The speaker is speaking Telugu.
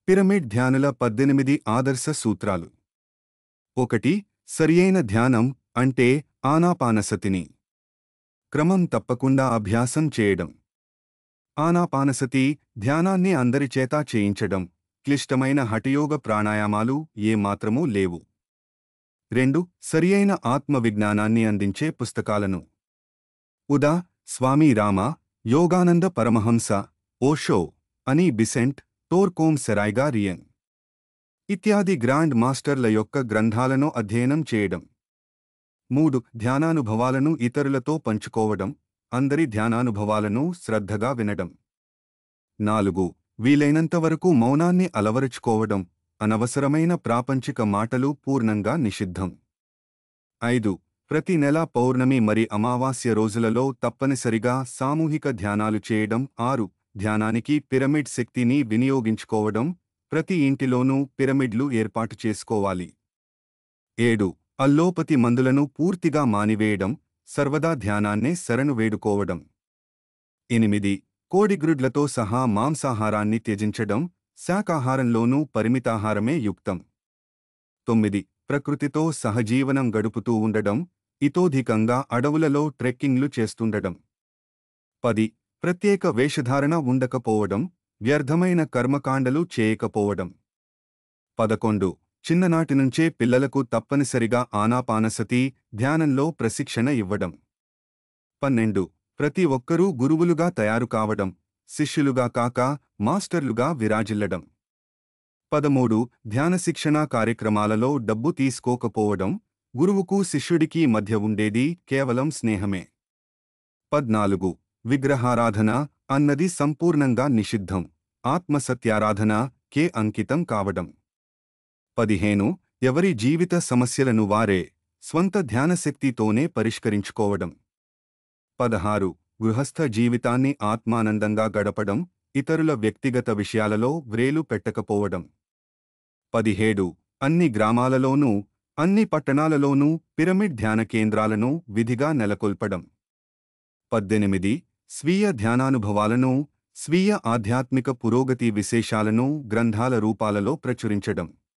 పిరమిడ్ ధ్యానుల 18 ఆదర్శ సూత్రాలు. 1. సరియైన ధ్యానం అంటే ఆనాపానసతిని క్రమం తప్పకుండా అభ్యాసం చేయడం. ఆనాపానసతి ధ్యానాన్ని అందరిచేతా చేయించడం. క్లిష్టమైన హఠయోగ ప్రాణాయామాలు ఏమాత్రమూ లేవు. 2. సరియైన ఆత్మ విజ్ఞానాన్ని అందించే పుస్తకాలను. ఉదా స్వామి రామ, యోగానంద పరమహంస, ఓషో, అని బిసెంట్, టోర్కోమ్ సెరాయ్గా రియన్ ఇత్యాది గ్రాండ్ మాస్టర్ల యొక్క గ్రంథాలను అధ్యయనం చేయడం. 3. ధ్యానానుభవాలను ఇతరులతో పంచుకోవడం. అందరి ధ్యానానుభవాలను శ్రద్ధగా వినడం. 4. వీలైనంతవరకు మౌనాన్ని అలవరుచుకోవడం. అనవసరమైన ప్రాపంచిక మాటలు పూర్ణంగా నిషిద్ధం. 5. ప్రతి నెల పౌర్ణమి మరి అమావాస్య రోజులలో తప్పనిసరిగా సామూహిక ధ్యానాలు చేయడం. 6. ధ్యానానికి పిరమిడ్ శక్తిని వినియోగించుకోవడం. ప్రతి ఇంటిలోనూ పిరమిడ్లు ఏర్పాటు చేసుకోవాలి. 7. అల్లోపతి మందులను పూర్తిగా మానివేయడం. సర్వదా ధ్యానాన్నే శరణు వేడుకోవడం. 8. కోడిగ్రుడ్లతో సహా మాంసాహారాన్ని త్యజించడం. శాకాహారంలోనూ పరిమితాహారమే యుక్తం. 9. ప్రకృతితో సహజీవనం గడుపుతూ ఉండడం. ఇతోధికంగా అడవులలో ట్రెక్కింగ్లు చేస్తుండడం. 10. ప్రత్యేక వేషధారణ ఉండకపోవడం. వ్యర్థమైన కర్మకాండలు చేయకపోవడం. 11. చిన్ననాటినుంచే పిల్లలకు తప్పనిసరిగా ఆనాపానసతి ధ్యానంలో ప్రశిక్షణ ఇవ్వడం. 12. ప్రతి ఒక్కరూ గురువులుగా తయారు కావడం. శిష్యులుగా కాక మాస్టర్లుగా విరాజిల్లడం. 13. ధ్యాన శిక్షణా కార్యక్రమాలలో డబ్బు తీసుకోకపోవడం. గురువుకు శిష్యుడికి మధ్య ఉండేది కేవలం స్నేహమే. 14. విగ్రహారాధన అన్నది సంపూర్ణంగా నిషిద్ధం. ఆత్మసత్యారాధన కే అంకితం కావడం. 15. ఎవరి జీవిత సమస్యలను వారే స్వంత ధ్యానశక్తితోనే పరిష్కరించుకోవడం. 16. గృహస్థ జీవితాన్ని ఆత్మానందంగా గడపడం. ఇతరుల వ్యక్తిగత విషయాలలో వ్రేలు పెట్టకపోవడం. 17. అన్ని గ్రామాలలోనూ అన్ని పట్టణాలలోనూ పిరమిడ్ ధ్యాన కేంద్రాలను విధిగా నెలకొల్పడం. 18. స్వీయ ధ్యానానుభవాలను, స్వీయ ఆధ్యాత్మిక పురోగతి విశేషాలను గ్రంథాల రూపాలలో ప్రచురించడం.